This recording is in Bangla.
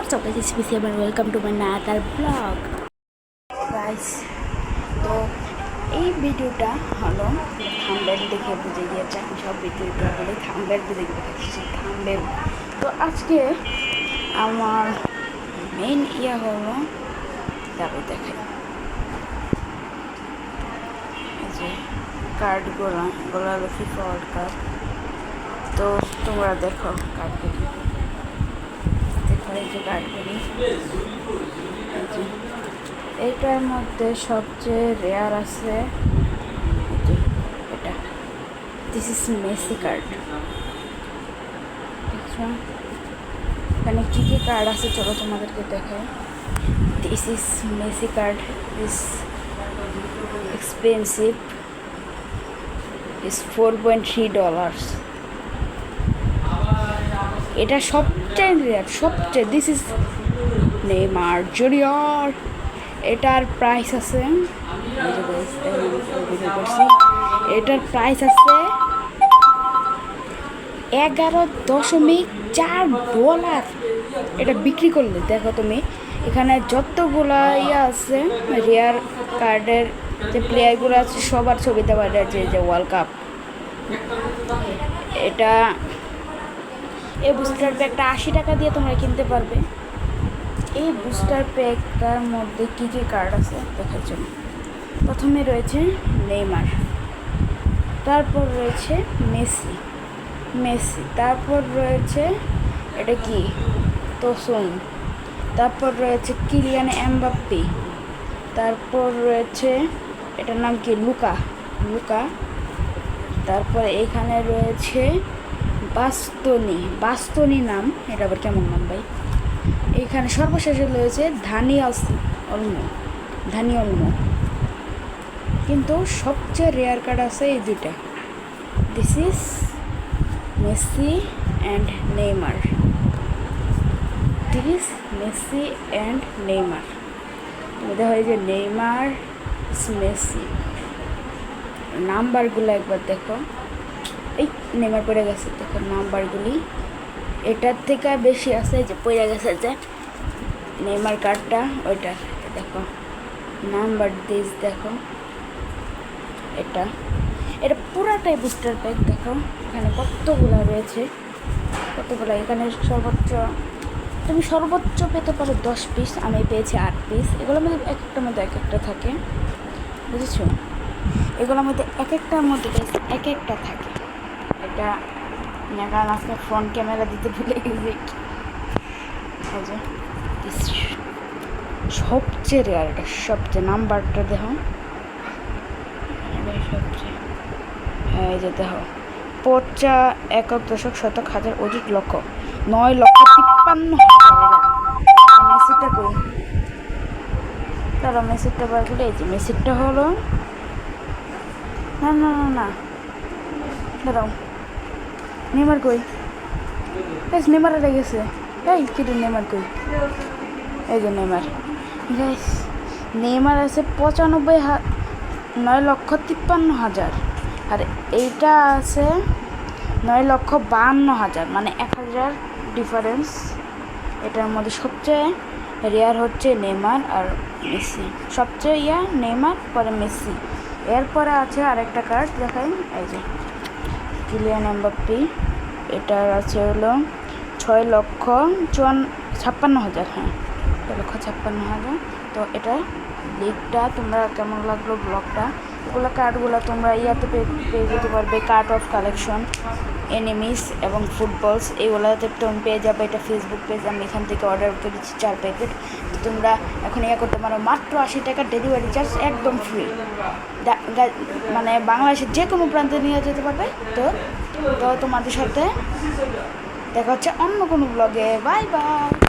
What's up guys, it's PC and welcome to my another vlog. Guys, তো এই ভিডিওটা হলো থাম্বনেল দেখে বুঝে গিয়েছে আমি সব ভিডিওটা বলে থাম্বনেল দেখে দেখেছি থাম্বনেল। তো আজকে আমার মেইন হলো তারপর দেখে এই যে কার্ডগুলো হলো ফিফা ওয়ার্ল্ড কাপ। তো তোমরা দেখো কার্ডগুলি, এই যে কার্ডগুলি, এইটার মধ্যে সবচেয়ে রেয়ার আছে এটা, দিস ইজ মেসি কার্ড। দেখছো এখানে কী কী কার্ড আছে চলো তোমাদেরকে দেখাই। This is Messi card, is expensive, is $4.3। এটা সবচেয়ে রেয়ার, সবচেয়ে। This is Neymar junior. এটার প্রাইস আছে, এটার প্রাইস আছে $11.4। এটা বিক্রি করলে দেখো তুমি এখানে যতগুলা আছে রেয়ার কার্ডের যে প্লেয়ারগুলো আছে সবার ছবি দেওয়া আছে, যে ওয়ার্ল্ড কাপ। এটা এই বুস্টার প্যাকটা $80 দিয়ে তোমরা কিনতে পারবে। এই বুস্টার প্যাকটার মধ্যে কী কী কার্ড আছে দেখার জন্য, প্রথমে রয়েছে নেইমার, তারপর রয়েছে মেসি, তারপর রয়েছে এটা কি তোসুন, তারপর রয়েছে কিলিয়ান এমবাপ্পে, তারপর রয়েছে এটার নাম কি লুকা, তারপর এইখানে রয়েছে বাস্তনি নাম, এটা আবার কেমন নাম ভাই। এইখানে সর্বশেষে রয়েছে ধানি অলমো। কিন্তু সবচেয়ে রেয়ার কার্ড আছে এই দুইটা, this is Messi and Neymar. দেখো এই যে নেইমার, মেসি, নাম্বারগুলো একবার দেখো। এই নেইমার পড়ে গেছে, দেখো নাম্বারগুলি এটার থেকে বেশি আছে, যে পড়ে গেছে যে নেইমার কার্ডটা ওইটার। দেখো নাম্বার দিস, দেখো এটা পুরাটাই বুস্টার প্যাক। দেখো এখানে কতগুলো রয়েছে, এখানে তুমি সর্বোচ্চ পেতে পারো 10 পিস, আমি পেয়েছি 8 পিস। এগুলোর মধ্যে এক একটার মধ্যে এক একটা থাকে, বুঝেছো? এগুলোর মধ্যে এক একটার মধ্যে এক একটা থাকে। এটা কারণ আজকে ফ্রন্ট ক্যামেরা দিতে ভুলে গেছি। সবচেয়ে রেয়ার, এটা সবচেয়ে নাম্বারটা দেখো, এই যে দেখো 51.1 অধিক লক্ষ 9,53,000। মেসিটা কই, তারা মেসিটা বার করে। এই যে মেসিটা হলো না দাঁড়াও, নেইমার কই, নেইমার লেগেছে। এই কিরে নেইমার কই, এই যে নেইমার আছে 9,53,000, আর এইটা আছে 9,52,000, মানে 1,000 ডিফারেন্স। এটার মধ্যে সবচেয়ে রেয়ার হচ্ছে নেইমার আর মেসি, সবচেয়ে নেইমার, পরে মেসি, এরপরে আছে আরেকটা কার্ড দেখাই, এই যে কিলিয়ান এমবাপ্পে। এটার আছে হলো 6,56,000, হ্যাঁ 6,56,000। তো এটা লিগটা তোমরা কেমন লাগলো ব্লগটা, এগুলো কার্ডগুলো তোমরা পেয়ে যেতে পারবে। কার্ড অফ কালেকশন, এনিমিস এবং ফুটবলস, এইগুলোতে তুমি পেয়ে যাবে। এটা ফেসবুক পেজ, আমি এখান থেকে অর্ডার করেছি 4 প্যাকেট। তোমরা এখন করতে পারো, মাত্র $80 ডেলিভারি চার্জ, একদম ফ্রি। মানে বাংলাদেশের যে কোনো প্রান্তে নিয়ে যেতে পারবে। তো তোমাদের সাথে দেখা হচ্ছে অন্য কোনো ব্লগে। Bye bye.